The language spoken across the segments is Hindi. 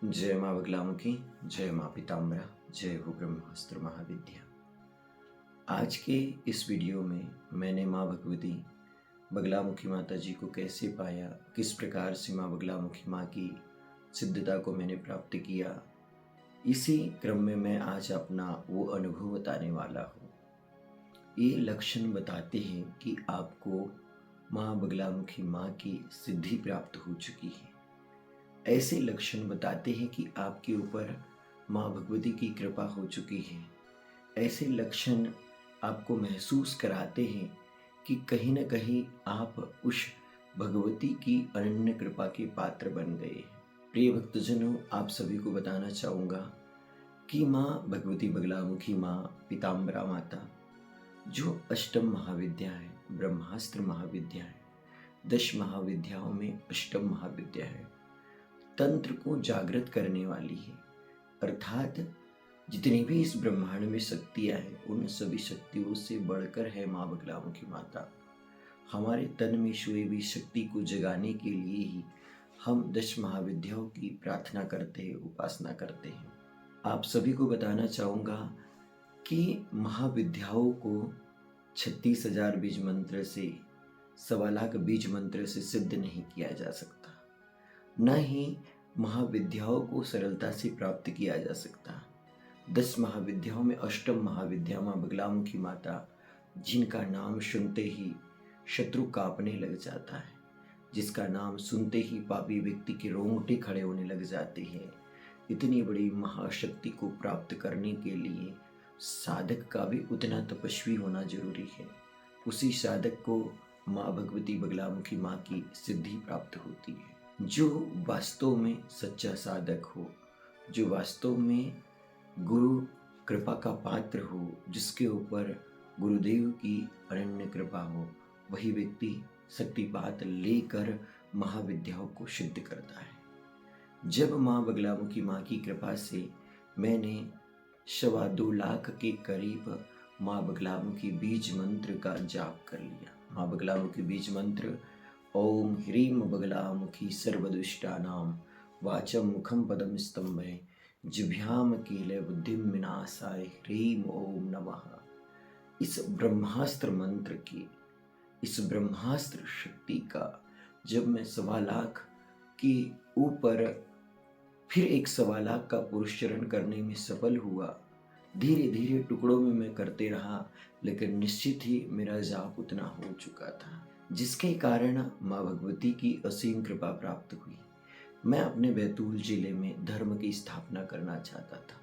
जय माँ बगलामुखी, जय माँ पीताम्बरा, जय हो ब्रह्मास्त्र महाविद्या। आज के इस वीडियो में मैंने माँ भगवती बगलामुखी माता जी को कैसे पाया, किस प्रकार से माँ बगलामुखी माँ की सिद्धता को मैंने प्राप्त किया, इसी क्रम में मैं आज अपना वो अनुभव बताने वाला हूँ। ये लक्षण बताते हैं कि आपको माँ बगलामुखी माँ की सिद्धि प्राप्त हो चुकी है। ऐसे लक्षण बताते हैं कि आपके ऊपर माँ भगवती की कृपा हो चुकी है। ऐसे लक्षण आपको महसूस कराते हैं कि कहीं न कहीं आप उस भगवती की अनन्य कृपा के पात्र बन गए हैं। प्रिय भक्तजनों, आप सभी को बताना चाहूँगा कि माँ भगवती बगलामुखी माँ पीताम्बरा माता जो अष्टम महाविद्या है, ब्रह्मास्त्र महाविद्या है, 10 महाविद्याओं में अष्टम महाविद्या है, तंत्र को जागृत करने वाली है। अर्थात जितनी भी इस ब्रह्मांड में शक्तियां हैं, उन सभी शक्तियों से बढ़कर है माँ बगलामुखी माता। हमारे तन में सोई हुई शक्ति को जगाने के लिए ही हम 10 महाविद्याओं की प्रार्थना करते हैं, उपासना करते हैं। आप सभी को बताना चाहूँगा कि महाविद्याओं को 36,000 बीज मंत्र से, 1.25 लाख बीज मंत्र से सिद्ध नहीं किया जा सकता। न ही महाविद्याओं को सरलता से प्राप्त किया जा सकता। 10 महाविद्याओं में अष्टम महाविद्या माँ बगलामुखी माता, जिनका नाम सुनते ही शत्रु कांपने लग जाता है, जिसका नाम सुनते ही पापी व्यक्ति के रोंगटे खड़े होने लग जाते हैं। इतनी बड़ी महाशक्ति को प्राप्त करने के लिए साधक का भी उतना तपस्वी होना जरूरी है। उसी साधक को माँ भगवती बगलामुखी माँ की सिद्धि प्राप्त होती है। जो वास्तव में सच्चा साधक हो, जो वास्तव में गुरु कृपा का पात्र हो, जिसके ऊपर गुरुदेव की अनन्य कृपा हो, वही व्यक्ति शक्तिपात लेकर महाविद्याओं को सिद्ध करता है। जब माँ बगलामुखी माँ की कृपा से मैंने 2.25 लाख के करीब माँ बगलामुखी बीज मंत्र का जाप कर लिया। माँ बगलामुखी बीज मंत्र ओम ह्रीम बगलामुखी सर्वदुष्टानां वाचम मुखम पदम स्तंभे जिभ्याम कीले बुद्धिम विनाशाय ह्रीम ओम नमः। इस ब्रह्मास्त्र मंत्र की, इस ब्रह्मास्त्र शक्ति का जब मैं 1.25 लाख के ऊपर फिर एक 1.25 लाख का पुरुषचरण करने में सफल हुआ, धीरे धीरे टुकड़ों में मैं करते रहा, लेकिन निश्चित ही मेरा जाप उतना हो चुका था, जिसके कारण माँ भगवती की असीम कृपा प्राप्त हुई। मैं अपने बैतूल जिले में धर्म की स्थापना करना चाहता था।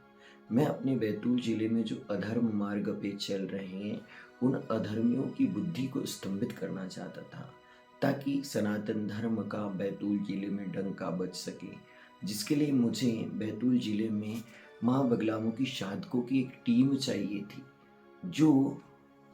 मैं अपने बैतूल जिले में जो अधर्म मार्ग पे चल रहे हैं, उन अधर्मियों की बुद्धि को स्तंभित करना चाहता था, ताकि सनातन धर्म का बैतूल जिले में डंका बज सके। जिसके लिए मुझे बैतूल जिले में माँ बगलामुखी साधकों की एक टीम चाहिए थी, जो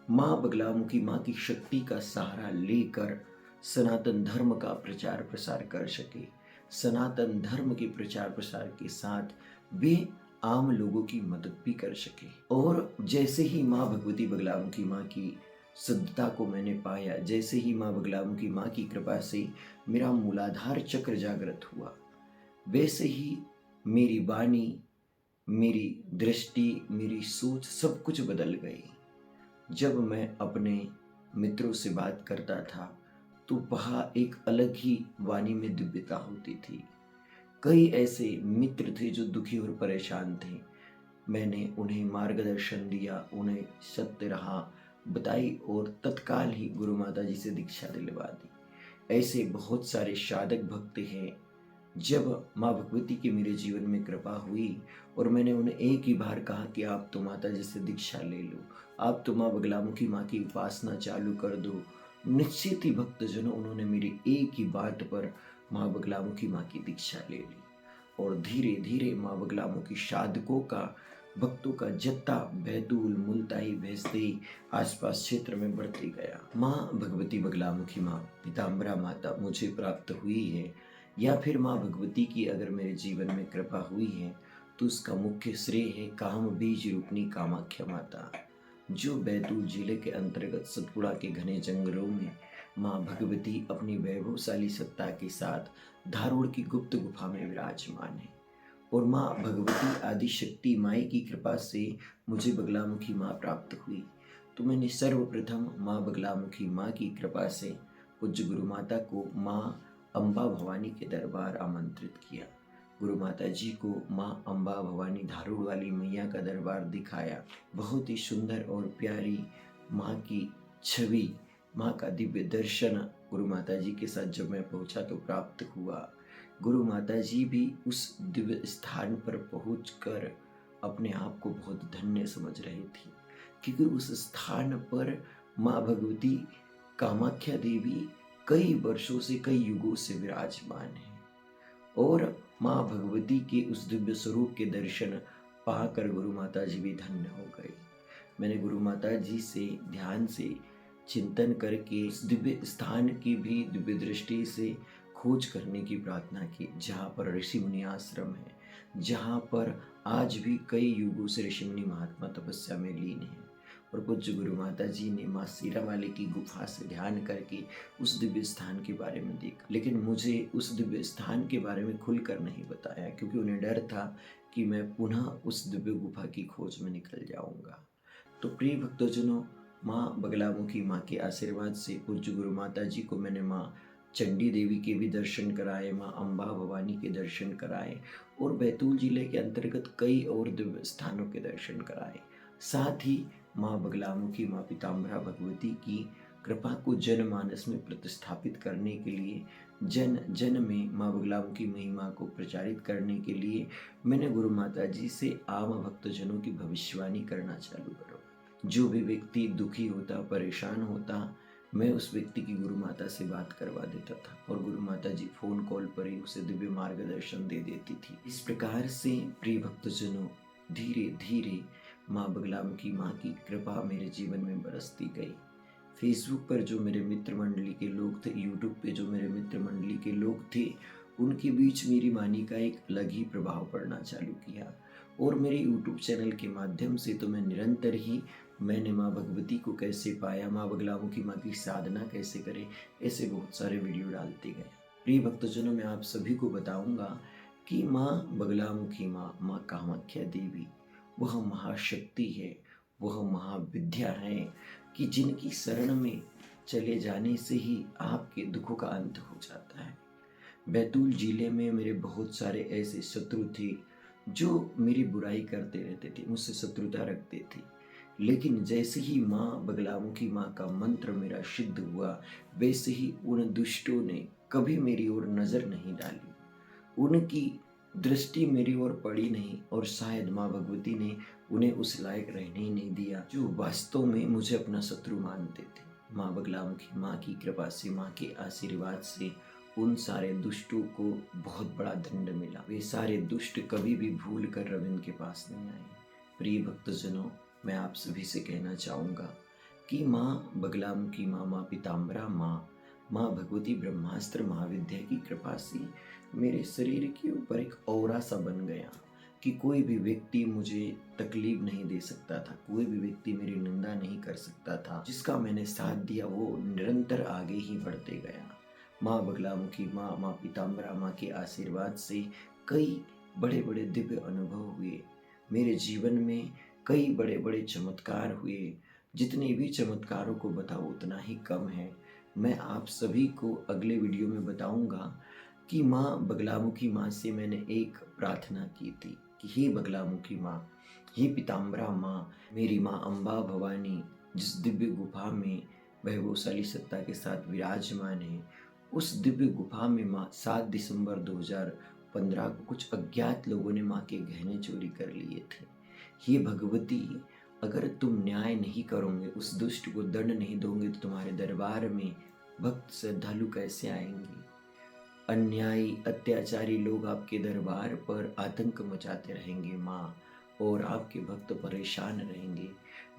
माँ बगलामुखी माँ की शक्ति का सहारा लेकर सनातन धर्म का प्रचार प्रसार कर सके। सनातन धर्म के प्रचार प्रसार के साथ वे आम लोगों की मदद भी कर सके। और जैसे ही माँ भगवती बगलामुखी माँ की शुद्धता को मैंने पाया, जैसे ही माँ बगलामुखी माँ की कृपा से मेरा मूलाधार चक्र जागृत हुआ, वैसे ही मेरी वाणी, मेरी दृष्टि, मेरी सोच सब कुछ बदल गई। जब मैं अपने मित्रों से बात करता था तो वहाँ एक अलग ही वाणी में दिव्यता होती थी। कई ऐसे मित्र थे जो दुखी और परेशान थे। मैंने उन्हें मार्गदर्शन दिया, उन्हें सत्य राह बताई और तत्काल ही गुरु माता जी से दीक्षा दिलवा दी। ऐसे बहुत सारे साधक भक्त हैं। जब माँ भगवती की मेरे जीवन में कृपा हुई और मैंने उन्हें एक ही बार कहा कि आप तो माता जी से दीक्षा ले लो, आप तो माँ बगलामुखी माँ की उपासना चालू कर दो, निश्चित ही भक्तजनों उन्होंने मेरी एक ही बात पर माँ बगलामुखी माँ की दीक्षा ले ली। और धीरे धीरे माँ बगलामुखी साधकों का, भक्तों का जत्था बैतूल, मुल्ताई, भैंसदेई आसपास क्षेत्र में बढ़ते गया। माँ भगवती बगलामुखी माँ पीताम्बरा माता मुझे प्राप्त हुई है, या फिर माँ भगवती की अगर मेरे जीवन में कृपा हुई है, तो उसका मुख्य श्रेय है काम बीज रूपनी कामाख्या माता, जो बैतूल जिले के अंतर्गत सतपुड़ा के घने जंगलों में माँ भगवती अपनी वैभवशाली सत्ता के साथ धारूड़ की गुप्त गुफा में विराजमान है। और माँ भगवती आदि शक्ति माई की कृपा से मुझे बगलामुखी माँ प्राप्त हुई। तो मैंने सर्वप्रथम माँ बगलामुखी माँ की कृपा से पूज्य गुरु माता को माँ अम्बा भवानी के दरबार आमंत्रित किया। गुरु माता जी को माँ अम्बा भवानी धारूड़ वाली मैया का दरबार दिखाया। बहुत ही सुंदर और प्यारी माँ की छवि, माँ का दिव्य दर्शन गुरु माता जी के साथ जब मैं पहुंचा तो प्राप्त हुआ। गुरु माता जी भी उस दिव्य स्थान पर पहुंचकर अपने आप को बहुत धन्य समझ रही थी, क्योंकि उस स्थान पर माँ भगवती कामाख्या देवी कई वर्षों से, कई युगों से विराजमान है। और माँ भगवती के उस दिव्य स्वरूप के दर्शन पाकर गुरु माता जी भी धन्य हो गए। मैंने गुरु माता जी से ध्यान से चिंतन करके उस दिव्य स्थान की भी दिव्य दृष्टि से खोज करने की प्रार्थना की, जहाँ पर ऋषि मुनि आश्रम है, जहाँ पर आज भी कई युगों से ऋषि मुनि महात्मा तपस्या में लीन हैं। और पूज्य गुरु माता जी ने माँ सीरावाली की गुफा से ध्यान करके उस दिव्य स्थान के बारे में देखा, लेकिन मुझे उस दिव्य स्थान के बारे में खुलकर नहीं बताया, क्योंकि उन्हें डर था कि मैं पुनः उस दिव्य गुफा की खोज में निकल जाऊंगा। तो प्रिय भक्तजनों, माँ बगलामुखी माँ के आशीर्वाद से पूज्य गुरु माता जी को मैंने माँ चंडी देवी के भी दर्शन कराए, माँ अम्बा भवानी के दर्शन कराए, और बैतूल जिले के अंतर्गत कई और दिव्य स्थानों के दर्शन कराए। साथ ही माँ बगलामुखी माँ पीताम्बरा भगवती की कृपा को जनमानस में प्रतिस्थापित करने के लिए, जन जन में माँ बगलामुखी महिमा को प्रचारित करने के लिए मैंने गुरु माता जी से आम भक्तजनों की भविष्यवाणी करना चालू करो। जो भी व्यक्ति दुखी होता, परेशान होता, मैं उस व्यक्ति की गुरु माता से बात करवा देता था, और गुरु माता जी फोन कॉल पर ही उसे दिव्य मार्गदर्शन दे देती थी। इस प्रकार से प्रिय भक्तजनों, धीरे धीरे माँ बगलामुखी माँ की कृपा मेरे जीवन में बरसती गई। फेसबुक पर जो मेरे मित्र मंडली के लोग थे, यूट्यूब पे जो मेरे मित्र मंडली के लोग थे, उनके बीच मेरी वाणी का एक अलग ही प्रभाव पड़ना चालू किया। और मेरे यूट्यूब चैनल के माध्यम से तो मैं निरंतर ही मैंने माँ भगवती को कैसे पाया, माँ बगलामुखी माँ की साधना कैसे करें, ऐसे बहुत सारे वीडियो डालते गए। प्रिय भक्तजनों, मैं आप सभी को बताऊंगा कि माँ बगलामुखी माँ, माँ कामाख्या देवी, वह महाशक्ति है, वह महाविद्या है कि जिनकी शरण में चले जाने से ही आपके दुखों का अंत हो जाता है। बैतूल जिले में मेरे बहुत सारे ऐसे शत्रु थे जो मेरी बुराई करते रहते थे, मुझसे शत्रुता रखते थे, लेकिन जैसे ही माँ बगलामुखी माँ का मंत्र मेरा सिद्ध हुआ, वैसे ही उन दुष्टों ने कभी मेरी ओर नजर नहीं डाली, उनकी दृष्टि मेरी ओर पड़ी नहीं, और शायद माँ भगवती ने उन्हें उस लायक रहने ही नहीं दिया जो वास्तव में मुझे अपना शत्रु मानते थे। माँ बगलामुखी माँ की कृपा से, माँ के आशीर्वाद से उन सारे दुष्टों को बहुत बड़ा दंड मिला। वे सारे दुष्ट कभी भी भूल कर रविंद्र के पास नहीं आए। प्रिय भक्तजनों, मैं आप सभी से कहना चाहूँगा कि माँ बगलामुखी माँ, माँ पीताम्बरा माँ, माँ भगवती ब्रह्मास्त्र महाविद्या की कृपा से मेरे शरीर के ऊपर एक औरा सा बन गया कि कोई भी व्यक्ति मुझे तकलीफ नहीं दे सकता था, कोई भी व्यक्ति मेरी निंदा नहीं कर सकता था। जिसका मैंने साथ दिया वो निरंतर आगे ही बढ़ते गया। माँ बगलामुखी माँ, माँ पीताम्बरा माँ के आशीर्वाद से कई बड़े बड़े दिव्य अनुभव हुए मेरे जीवन में, कई बड़े बड़े चमत्कार हुए। जितने भी चमत्कारों को बताओ उतना ही कम है। मैं आप सभी को अगले वीडियो में बताऊंगा कि माँ बगलामुखी माँ से मैंने एक प्रार्थना की थी कि हे बगलामुखी माँ, हे पीताम्बरा माँ, मेरी माँ अम्बा भवानी जिस दिव्य गुफा में वैभवशाली सत्ता के साथ विराजमान है, उस दिव्य गुफा में माँ 7 दिसंबर 2015 को कुछ अज्ञात लोगों ने माँ के गहने चोरी कर लिए थे। हे भगवती, अगर तुम न्याय नहीं करोगे, उस दुष्ट को दंड नहीं दोगे, तो तुम्हारे दरबार में भक्त श्रद्धालु कैसे आएंगे? अन्यायी अत्याचारी लोग आपके दरबार पर आतंक मचाते रहेंगे माँ, और आपके भक्त परेशान रहेंगे।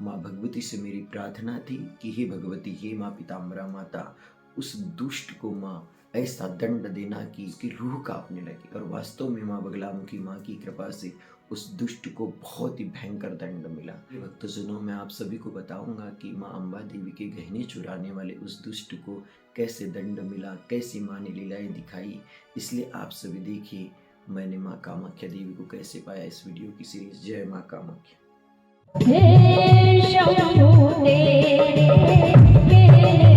माँ भगवती से मेरी प्रार्थना थी कि हे भगवती, हे माँ पीताम्बरा माता, उस दुष्ट को माँ ऐसा दंड देना कि उसकी रूह कांपने लगे। और वास्तव में माँ बगलामुखी माँ की कृपा से उस दुष्ट को बहुत ही भयंकर दंड मिला। भक्तजनों, मैं आप सभी को बताऊंगा कि माँ अम्बा देवी के गहने चुराने वाले उस दुष्ट को कैसे दंड मिला, कैसी माँ ने लीलाएं दिखाई। इसलिए आप सभी देखिए, मैंने माँ कामाख्या देवी को कैसे पाया, इस वीडियो की सीरीज जय माँ कामाख्या। हे शंभु तेरे